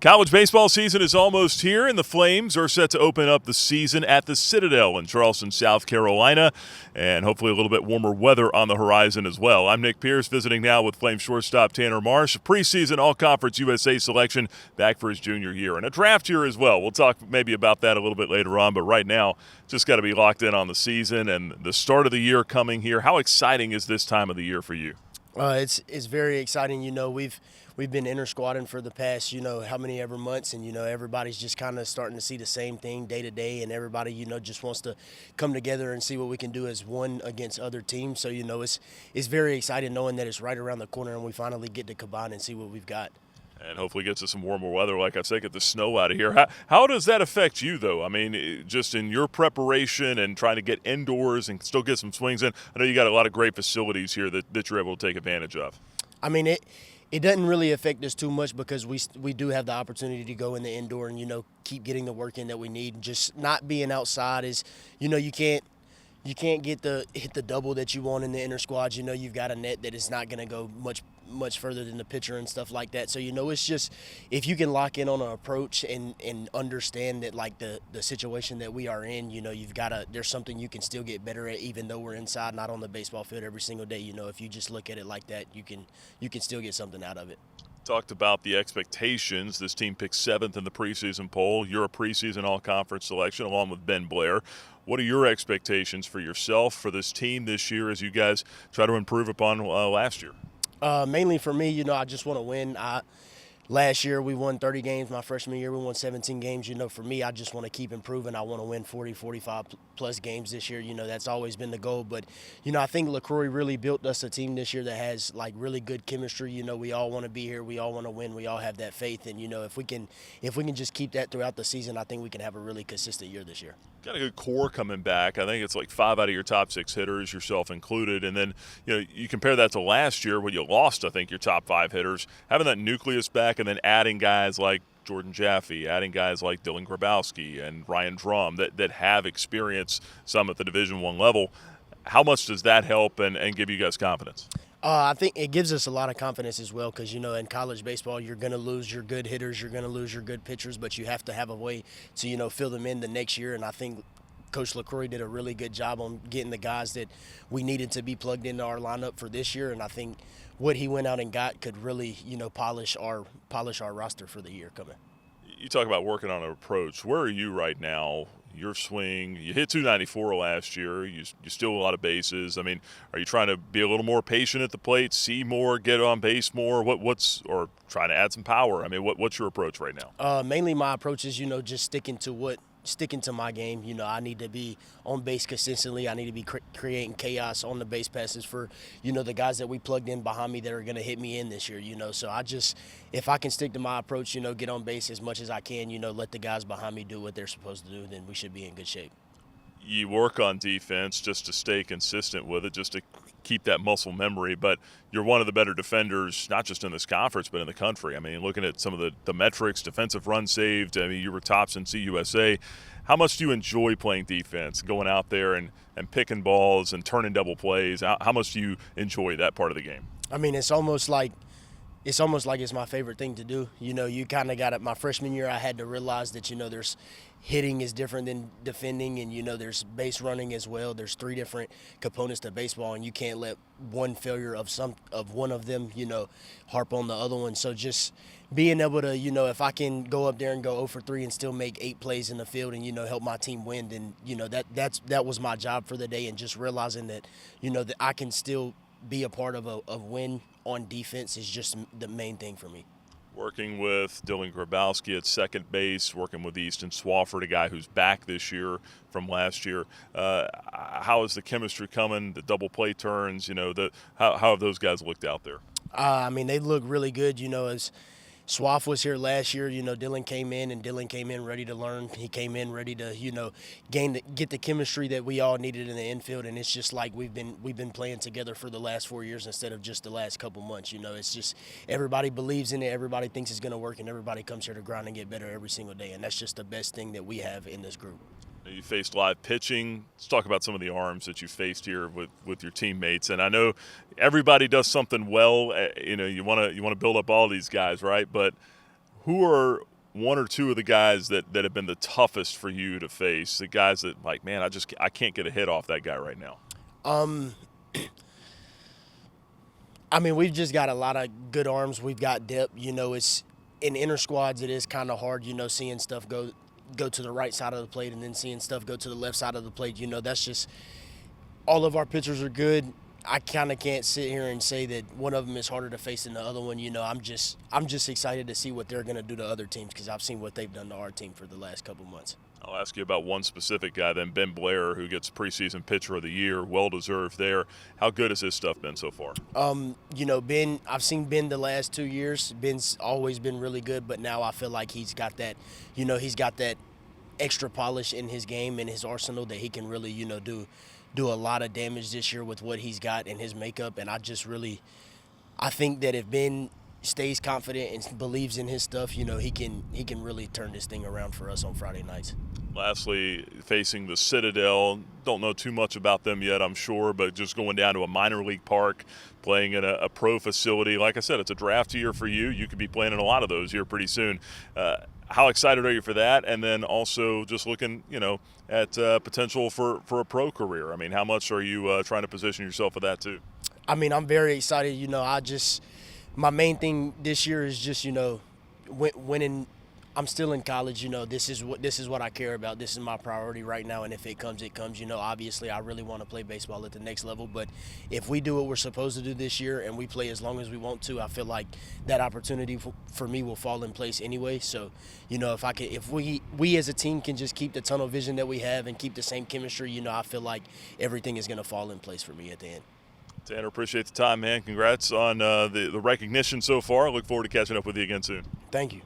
College baseball season is almost here, and the Flames are set to open up the season at the Citadel in Charleston, South Carolina, and hopefully a little bit warmer weather on the horizon as well. I'm Nick Pierce, visiting now with Flames shortstop Tanner Marsh, preseason All-Conference USA selection, back for his junior year, and a draft year as well. We'll talk maybe about that a little bit later on, but right now, just got to be locked in on the season and the start of the year coming here. How exciting is this time of the year for you? It's very exciting. We've been inter-squadding for the past, how many ever months, and, everybody's just kind of starting to see the same thing day to day, and everybody, just wants to come together and see what we can do as one against other teams. So, it's very exciting knowing that it's right around the corner and we finally get to combine and see what we've got. And hopefully get to some warmer weather, like I said, get the snow out of here. How does that affect you, though? I mean, just in your preparation and trying to get indoors and still get some swings in. I know you got a lot of great facilities here that you're able to take advantage of. I mean, it doesn't really affect us too much because we do have the opportunity to go in the indoor and, keep getting the work in that we need. Just not being outside is, you can't hit the double that you want in the inner squads. You've got a net that is not going to go much further than the pitcher and stuff like that. So, it's just if you can lock in on an approach and understand that, like, the situation that we are in, there's something you can still get better at even though we're inside, not on the baseball field every single day. If you just look at it like that, you can still get something out of it. Talked about the expectations. This team picked 7th in the preseason poll. You're a preseason all-conference selection along with Ben Blair. What are your expectations for yourself, for this team this year as you guys try to improve upon last year? Mainly for me, I just want to win. Last year we won 30 games. My freshman year we won 17 games. For me, I just want to keep improving. I want to win 40, 45 plus games this year. That's always been the goal. But, I think LaCroix really built us a team this year that has, like, really good chemistry. We all want to be here. We all want to win. We all have that faith. And, if we can just keep that throughout the season, I think we can have a really consistent year this year. Got a good core coming back. I think it's like 5 out of your top 6 hitters, yourself included. And then, you compare that to last year when you lost, I think, your top 5 hitters. Having that nucleus back and then adding guys like Jordan Jaffe, adding guys like Dylan Grabowski and Ryan Drum that have experience, some at the Division I level. How much does that help and give you guys confidence? I think it gives us a lot of confidence as well because, in college baseball, you're going to lose your good hitters, you're going to lose your good pitchers, but you have to have a way to, fill them in the next year. And I think Coach LaCroix did a really good job on getting the guys that we needed to be plugged into our lineup for this year. And I think what he went out and got could really, polish our roster for the year coming. You talk about working on an approach. Where are you right now? Your swing, you hit 294 last year. You steal a lot of bases. I mean, are you trying to be a little more patient at the plate, see more, get on base more? Or trying to add some power? I mean, what's your approach right now? Mainly my approach is, just sticking to my game. I need to be on base consistently. I need to be creating chaos on the base passes for, the guys that we plugged in behind me that are going to hit me in this year, So if I can stick to my approach, get on base as much as I can, let the guys behind me do what they're supposed to do, then we should be in good shape. You work on defense just to stay consistent with it, just to keep that muscle memory, but you're one of the better defenders, not just in this conference, but in the country. I mean, looking at some of the metrics, defensive runs saved, I mean, you were tops in CUSA. How much do you enjoy playing defense, going out there and picking balls and turning double plays? How much do you enjoy that part of the game? I mean, it's almost like it's my favorite thing to do. You kind of got it. My freshman year, I had to realize that, there's hitting is different than defending, and, there's base running as well. There's 3 different components to baseball, and you can't let one failure of one of them, harp on the other one. So just being able to, if I can go up there and go 0 for 3 and still make 8 plays in the field and, help my team win, then, that was my job for the day. And just realizing that, that I can still be a part of a win on defense is just the main thing for me. Working with Dylan Grabowski at second base, working with Easton Swafford, a guy who's back this year from last year. How is the chemistry coming, the double play turns, how have those guys looked out there? I mean, they look really good, as Swaff was here last year. Dylan came in ready to learn. He came in ready to, get the chemistry that we all needed in the infield. And it's just like we've been playing together for the last 4 years instead of just the last couple months. It's just everybody believes in it. Everybody thinks it's going to work, and everybody comes here to grind and get better every single day. And that's just the best thing that we have in this group. You faced live pitching. Let's talk about some of the arms that you faced here with your teammates. And I know everybody does something well. You want to build up all these guys, right? But who are one or two of the guys that have been the toughest for you to face, the guys that, like, man, I can't get a hit off that guy right now? I mean, we've just got a lot of good arms. We've got depth. It's in inter squads. It is kind of hard, seeing stuff go to the right side of the plate and then seeing stuff go to the left side of the plate. That's just all of our pitchers are good. I kind of can't sit here and say that one of them is harder to face than the other one. I'm just excited to see what they're going to do to other teams because I've seen what they've done to our team for the last couple months. I'll ask you about one specific guy then, Ben Blair, who gets preseason pitcher of the year, well-deserved there. How good has his stuff been so far? Ben, I've seen Ben the last 2 years. Ben's always been really good, but now I feel like he's got that, he's got that extra polish in his game and his arsenal that he can really, do a lot of damage this year with what he's got in his makeup. And I think that if Ben stays confident and believes in his stuff, he can really turn this thing around for us on Friday nights. Lastly, facing the Citadel, don't know too much about them yet, I'm sure, but just going down to a minor league park, playing in a pro facility. Like I said, it's a draft year for you. You could be playing in a lot of those here pretty soon. How excited are you for that? And then also just looking, at potential for a pro career. I mean, how much are you trying to position yourself for that too? I mean, I'm very excited. My main thing this year is just, winning. I'm still in college. This is what I care about. This is my priority right now. And if it comes, it comes. Obviously, I really want to play baseball at the next level. But if we do what we're supposed to do this year and we play as long as we want to, I feel like that opportunity for me will fall in place anyway. So, if we as a team can just keep the tunnel vision that we have and keep the same chemistry, I feel like everything is going to fall in place for me at the end. Tanner, appreciate the time, man. Congrats on the recognition so far. I look forward to catching up with you again soon. Thank you.